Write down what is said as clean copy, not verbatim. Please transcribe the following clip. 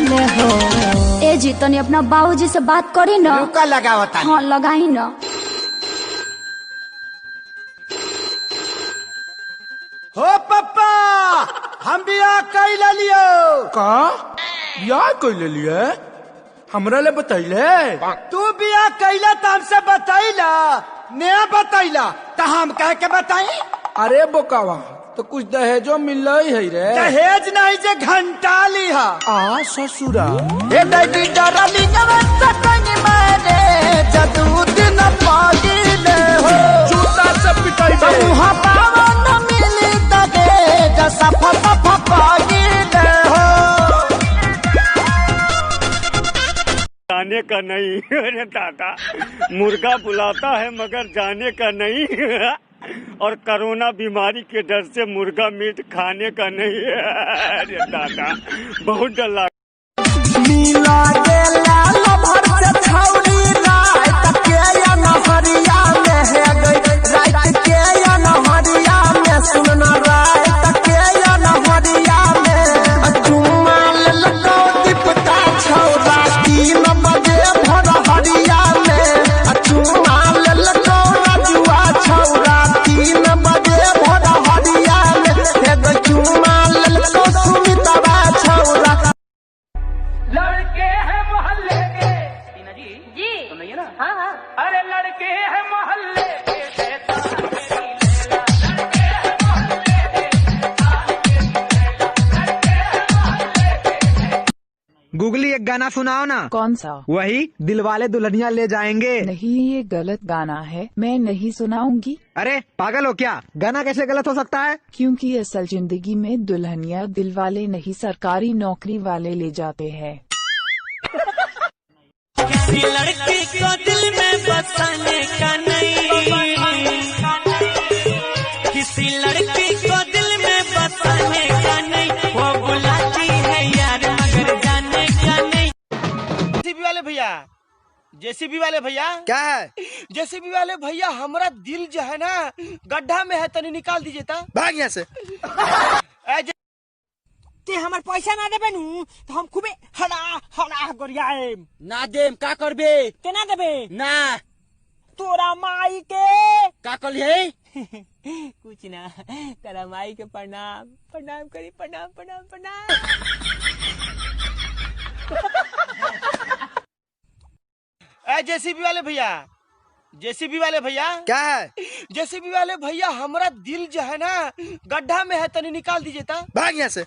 ले हो। ए जी तनी अपना बाबूजी से बात करी ना। रुका लगावता। हाँ लगाई ना। हो पप्पा हम बियाह कैले लियो। का बियाह कैले लिए हमरा ले बतैले। तू बियाह कैला तो हमसे बतैला नया बतैला तो हम कह के बताई। अरे बोकावा तो कुछ दहेजो मिल है रे। दहेज नहीं जे घंटा लिहा। आ ससुरा ए दैडी डरली नवत कनी मारे जदू दिन पागिले हो। जूता से पिटाई दे मुहा पावन मिली तगे जसा फप पागिले हो। जाने का नहीं। अरे दादा मुर्गा बुलाता है मगर जाने का नहीं। और कोरोना बीमारी के डर से मुर्गा मीट खाने का नहीं है। अरे दादा बहुत डर लगा। मिला के लाल भर से छौरी रात के या नहरिया में है गई। रात के या नहरिया में सुनना रात के या नहरिया में चुम्मा ललको दीपता छौरा 3 बजे भर हरिया में चुम्मा ललको रजुआ छौरा 3 बजे भर हरिया में चुम्मा ललको सुमितवा छौरा। लड़के हैं मोहल्ले के टीना जी जी सुनिए ना। हाँ हाँ अरे लड़के हैं मोहल्ले के शैतान के लड़के हैं मोहल्ले के गूगली एक गाना सुनाओ ना। कौन सा? वही दिलवाले दुल्हनिया ले जाएंगे। नहीं ये गलत गाना है, मैं नहीं सुनाऊंगी। अरे पागल हो क्या? गाना कैसे गलत हो सकता है? क्योंकि असल जिंदगी में दुल्हनिया दिल वाले नहीं सरकारी नौकरी वाले ले जाते हैं। किसी लड़की को दिल में बसाने का नहीं। किसी लड़की को दिल में बसाने का नहीं। वो बुलाती है यार मगर जाने का नहीं। जेसीबी वाले भैया जेसीबी वाले भैया क्या है? जेसीबी वाले भैया हमारा दिल जो है ना गड्ढा में है तनी निकाल दीजिए ता। भाग यहाँ से। ते हमार पैसा ना देबे नु तो हम खूबे हड़ा हड़ा गरियाए ना देम का करबे ते ना देबे ना तोरा माई के का कलिए कुछ ना तेरा माई के प्रणाम प्रणाम करी प्रणाम प्रणाम प्रणाम। ए जेसीबी वाले भैया जेसीबी वाले भैया क्या है? जेसीबी वाले भैया हमारा दिल जो है ना गड्ढा में है तनी निकाल दीजिए ता। भाग यहाँ से।